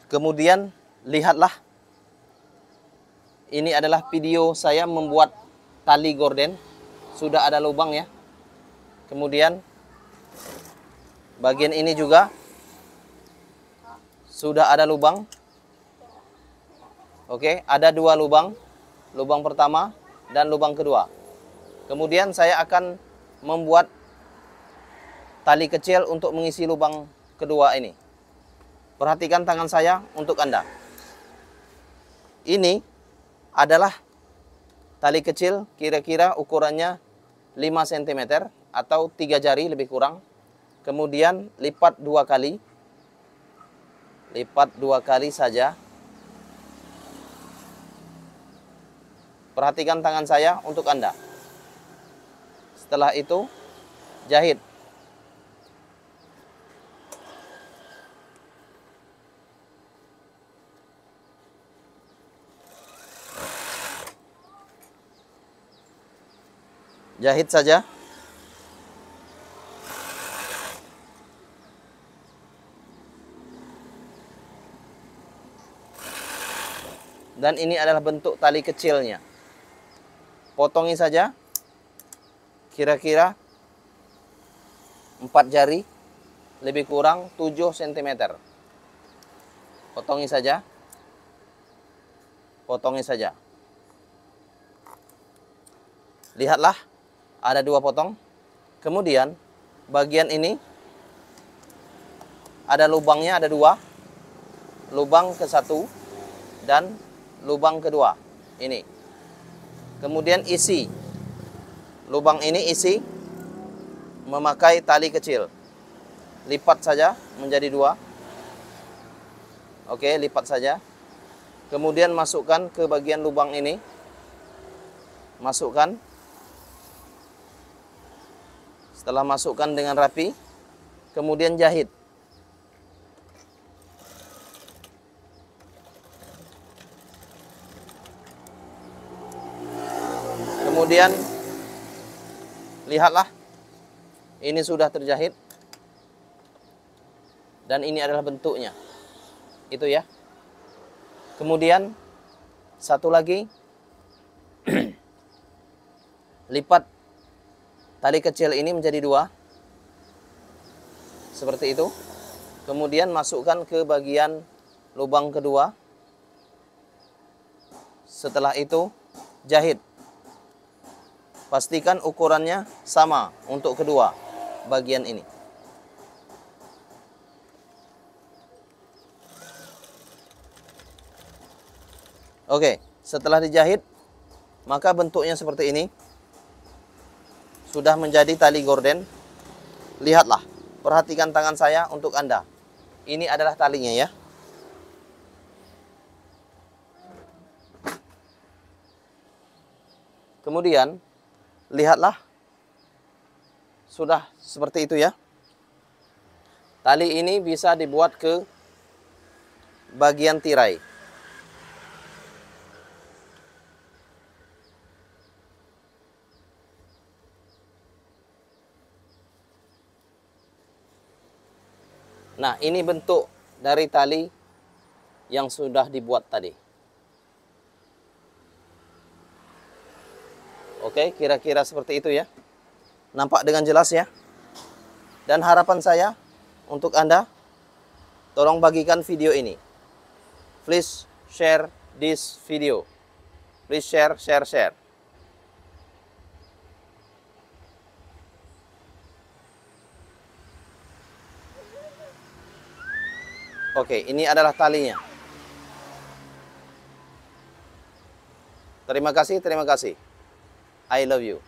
Kemudian lihatlah, ini adalah video saya membuat tali gorden. Sudah ada lubang ya. Kemudian bagian ini juga sudah ada lubang. Oke, ada dua lubang. Lubang pertama dan lubang kedua. Kemudian saya akan membuat tali kecil untuk mengisi lubang kedua ini. Perhatikan tangan saya untuk Anda. Ini adalah tali kecil, kira-kira ukurannya 5 cm atau 3 jari lebih kurang. Kemudian lipat 2 kali. Lipat 2 kali saja. Perhatikan tangan saya untuk Anda. Setelah itu, jahit. Jahit saja. Dan ini adalah bentuk tali kecilnya. Potongi saja. Kira-kira 4 jari. Lebih kurang 7 cm. Potongi saja. Potongi saja. Lihatlah. Ada 2 potong. Kemudian bagian ini ada lubangnya, ada 2. Lubang ke-1 dan lubang kedua. Ini. Kemudian isi. Lubang ini isi memakai tali kecil. Lipat saja menjadi 2. Oke, lipat saja. Kemudian masukkan ke bagian lubang ini. Masukkan. Setelah masukkan dengan rapi, kemudian jahit. Kemudian lihatlah, ini sudah terjahit dan ini adalah bentuknya. Itu ya. Kemudian satu lagi, lipat tali kecil ini menjadi 2. Seperti itu. Kemudian masukkan ke bagian lubang kedua. Setelah itu jahit. Pastikan ukurannya sama untuk kedua bagian ini. Oke, setelah dijahit, maka bentuknya seperti ini. Sudah menjadi tali gorden. Lihatlah, perhatikan tangan saya untuk Anda. Ini adalah talinya ya. Kemudian lihatlah, sudah seperti itu ya. Tali ini bisa dibuat ke bagian tirai. Nah, ini bentuk dari tali yang sudah dibuat tadi. Oke, kira-kira seperti itu ya. Nampak dengan jelas ya. Dan harapan saya untuk Anda, tolong bagikan video ini. Please share this video. Please share. Oke, ini adalah talinya. Terima kasih. I love you.